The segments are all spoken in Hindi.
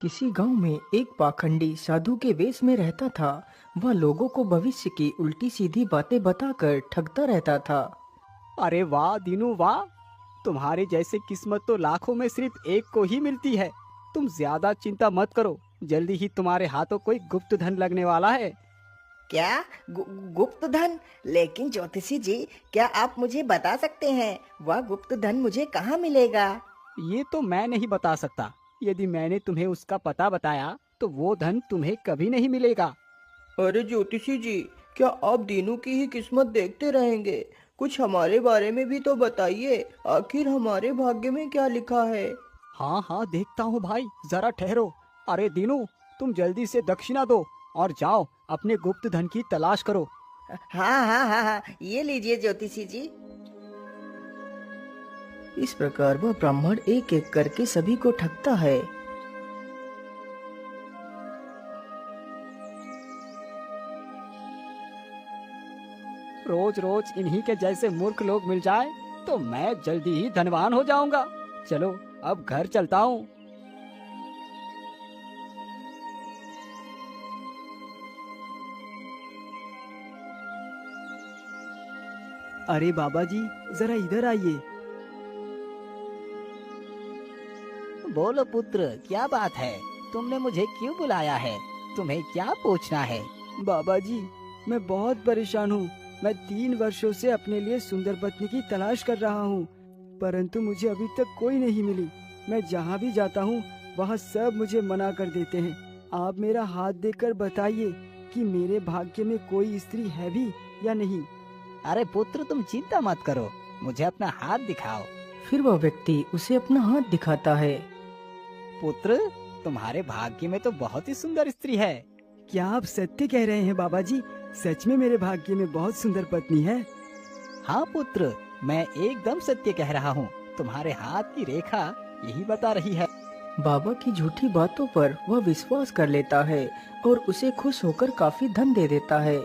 किसी गांव में एक पाखंडी साधु के वेश में रहता था। वह लोगों को भविष्य की उल्टी सीधी बातें बताकर ठगता रहता था। अरे वाह दीनू वाह। तुम्हारे जैसे किस्मत तो लाखों में सिर्फ एक को ही मिलती है। तुम ज्यादा चिंता मत करो, जल्दी ही तुम्हारे हाथों कोई गुप्त धन लगने वाला है। क्या? गुप्त धन? लेकिन ज्योतिषी जी, क्या आप मुझे बता सकते हैं वह गुप्त धन मुझे कहाँ मिलेगा? ये तो मैं नहीं बता सकता। यदि मैंने तुम्हें उसका पता बताया तो वो धन तुम्हें कभी नहीं मिलेगा। अरे ज्योतिषी जी, क्या आप दीनू की ही किस्मत देखते रहेंगे? कुछ हमारे बारे में भी तो बताइए। आखिर हमारे भाग्य में क्या लिखा है? हाँ हाँ देखता हूँ भाई, जरा ठहरो। अरे दीनू, तुम जल्दी से दक्षिणा दो और जाओ अपने गुप्त धन की तलाश करो। हाँ हाँ हाँ हाँ, ये लीजिए ज्योतिषी जी। इस प्रकार वह ब्राह्मण एक एक करके सभी को ठगता है। रोज रोज इन्हीं के जैसे मूर्ख लोग मिल जाए तो मैं जल्दी ही धनवान हो जाऊंगा। चलो अब घर चलता हूँ। अरे बाबा जी, जरा इधर आइए। बोलो पुत्र, क्या बात है? तुमने मुझे क्यों बुलाया है? तुम्हें क्या पूछना है? बाबा जी, मैं बहुत परेशान हूँ। मैं 3 वर्षों से अपने लिए सुंदर पत्नी की तलाश कर रहा हूँ, परंतु मुझे अभी तक कोई नहीं मिली। मैं जहाँ भी जाता हूँ वहाँ सब मुझे मना कर देते हैं। आप मेरा हाथ देकर बताइए कि मेरे भाग्य में कोई स्त्री है भी या नहीं। अरे पुत्र, तुम चिंता मत करो, मुझे अपना हाथ दिखाओ। फिर वह व्यक्ति उसे अपना हाथ दिखाता है। पुत्र, तुम्हारे भाग्य में तो बहुत ही सुंदर स्त्री है। क्या आप सत्य कह रहे हैं बाबा जी? सच में मेरे भाग्य में बहुत सुंदर पत्नी है? हाँ पुत्र, मैं एकदम सत्य कह रहा हूँ। तुम्हारे हाथ की रेखा यही बता रही है। बाबा की झूठी बातों पर वह विश्वास कर लेता है और उसे खुश होकर काफी धन दे देता है।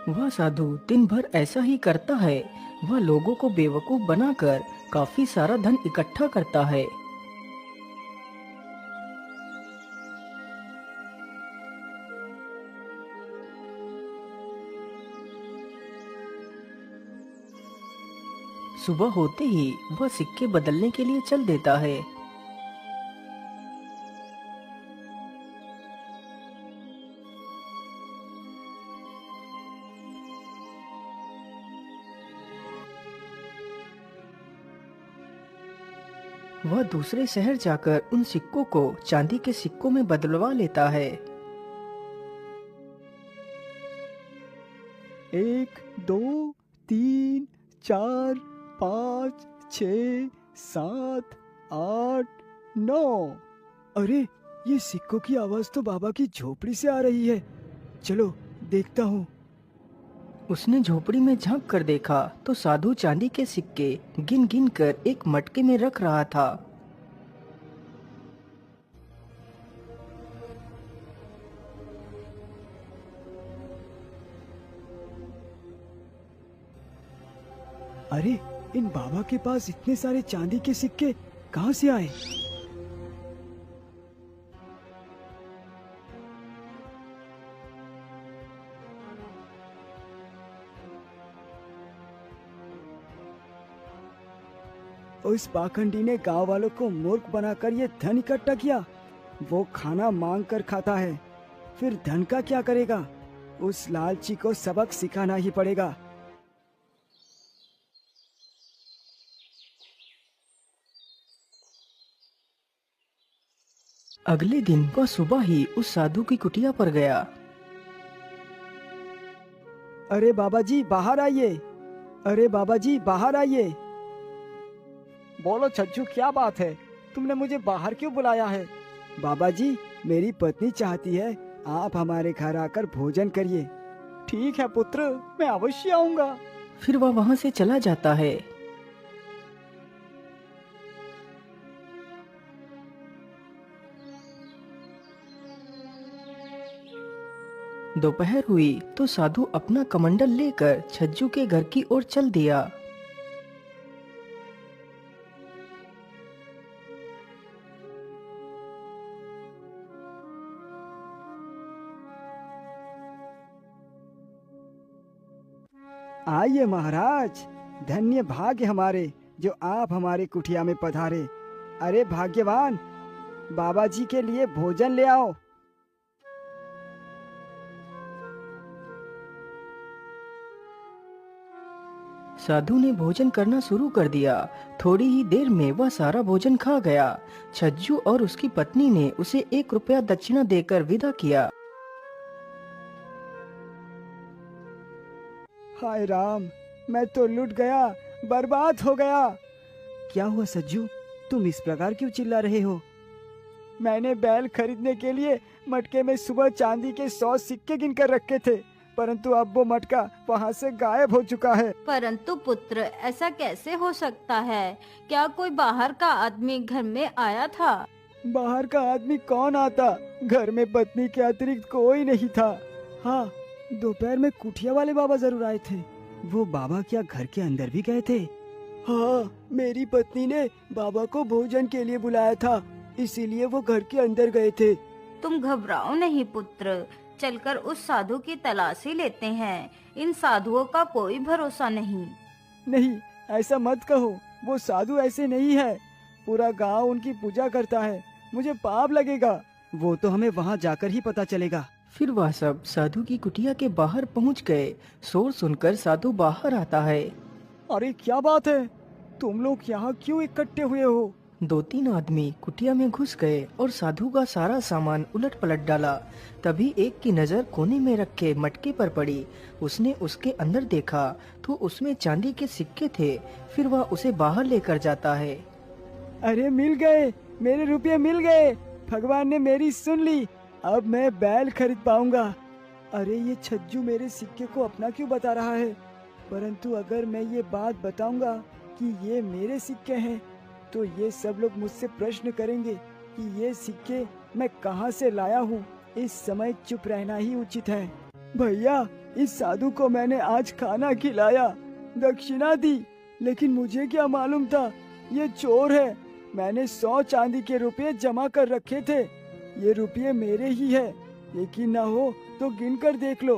वह साधु दिन भर ऐसा ही करता है। वह लोगों को बेवकूफ बनाकर काफी सारा धन इकट्ठा करता है। सुबह होते ही वह सिक्के बदलने के लिए चल देता है। वह दूसरे शहर जाकर उन सिक्कों को चांदी के सिक्कों में बदलवा लेता है। 1 2 3 4 5 6 7 8 9। अरे, ये सिक्कों की आवाज तो बाबा की झोपड़ी से आ रही है। चलो देखता हूँ। उसने झोपड़ी में झांक कर देखा तो साधु चांदी के सिक्के गिन गिन कर एक मटके में रख रहा था। अरे, इन बाबा के पास इतने सारे चांदी के सिक्के कहाँ से आए? उस पाखंडी ने गांव वालों को मूर्ख बनाकर ये धन इकट्ठा किया। वो खाना मांग कर खाता है, फिर धन का क्या करेगा? उस लालची को सबक सिखाना ही पड़ेगा। अगले दिन वह सुबह ही उस साधु की कुटिया पर गया। अरे बाबा जी, बाहर आइए। अरे बाबा जी, बाहर आइए। बोलो छज्जू, क्या बात है? तुमने मुझे बाहर क्यों बुलाया है? बाबा जी, मेरी पत्नी चाहती है आप हमारे घर आकर भोजन करिए। ठीक है पुत्र, मैं अवश्य आऊंगा। फिर वह वहां से चला जाता है। दोपहर हुई तो साधु अपना कमंडल लेकर छज्जू के घर की ओर चल दिया। आइए महाराज, धन्य भाग्य हमारे जो आप हमारे कुटिया में पधारे। अरे भाग्यवान, बाबा जी के लिए भोजन ले आओ। साधु ने भोजन करना शुरू कर दिया। थोड़ी ही देर में वह सारा भोजन खा गया। छज्जू और उसकी पत्नी ने उसे 1 रुपया दक्षिणा देकर विदा किया। हाय राम, मैं तो लुट गया, बर्बाद हो गया। क्या हुआ सज्जू, तुम इस प्रकार क्यों चिल्ला रहे हो? मैंने बैल खरीदने के लिए मटके में सुबह चांदी के 100 सिक्के गिनकर रखे थे, परंतु अब वो मटका वहाँ से गायब हो चुका है। परंतु पुत्र, ऐसा कैसे हो सकता है? क्या कोई बाहर का आदमी घर में आया था? बाहर का आदमी कौन आता? घर में पत्नी के अतिरिक्त कोई नहीं था। हाँ, दोपहर में कुठिया वाले बाबा जरूर आए थे। वो बाबा क्या घर के अंदर भी गए थे? हाँ, मेरी पत्नी ने बाबा को भोजन के लिए बुलाया था, इसीलिए वो घर के अंदर गए थे। तुम घबराओ नहीं पुत्र, चलकर उस साधु की तलाशी लेते हैं। इन साधुओं का कोई भरोसा नहीं। नहीं, ऐसा मत कहो, वो साधु ऐसे नहीं है। पूरा गांव उनकी पूजा करता है, मुझे पाप लगेगा। वो तो हमें वहाँ जाकर ही पता चलेगा। फिर वह सब साधु की कुटिया के बाहर पहुंच गए। शोर सुनकर साधु बाहर आता है। अरे क्या बात है, तुम लोग यहाँ क्यों इकट्ठे हुए हो? 2-3 आदमी कुटिया में घुस गए और साधु का सारा सामान उलट पलट डाला। तभी एक की नजर कोने में रखे मटके पर पड़ी। उसने उसके अंदर देखा तो उसमें चांदी के सिक्के थे। फिर वह उसे बाहर लेकर जाता है। अरे मिल गए, मेरे रुपये मिल गए। भगवान ने मेरी सुन ली, अब मैं बैल खरीद पाऊंगा। अरे ये छज्जू मेरे सिक्के को अपना क्यों बता रहा है? परंतु अगर मैं ये बात बताऊंगा कि ये मेरे सिक्के हैं, तो ये सब लोग मुझसे प्रश्न करेंगे कि ये सिक्के मैं कहाँ से लाया हूँ। इस समय चुप रहना ही उचित है। भैया, इस साधु को मैंने आज खाना खिलाया, दक्षिणा दी, लेकिन मुझे क्या मालूम था ये चोर है। मैंने 100 चांदी के रुपये जमा कर रखे थे। ये रुपये मेरे ही है। यकीन ना हो तो गिन कर देख लो।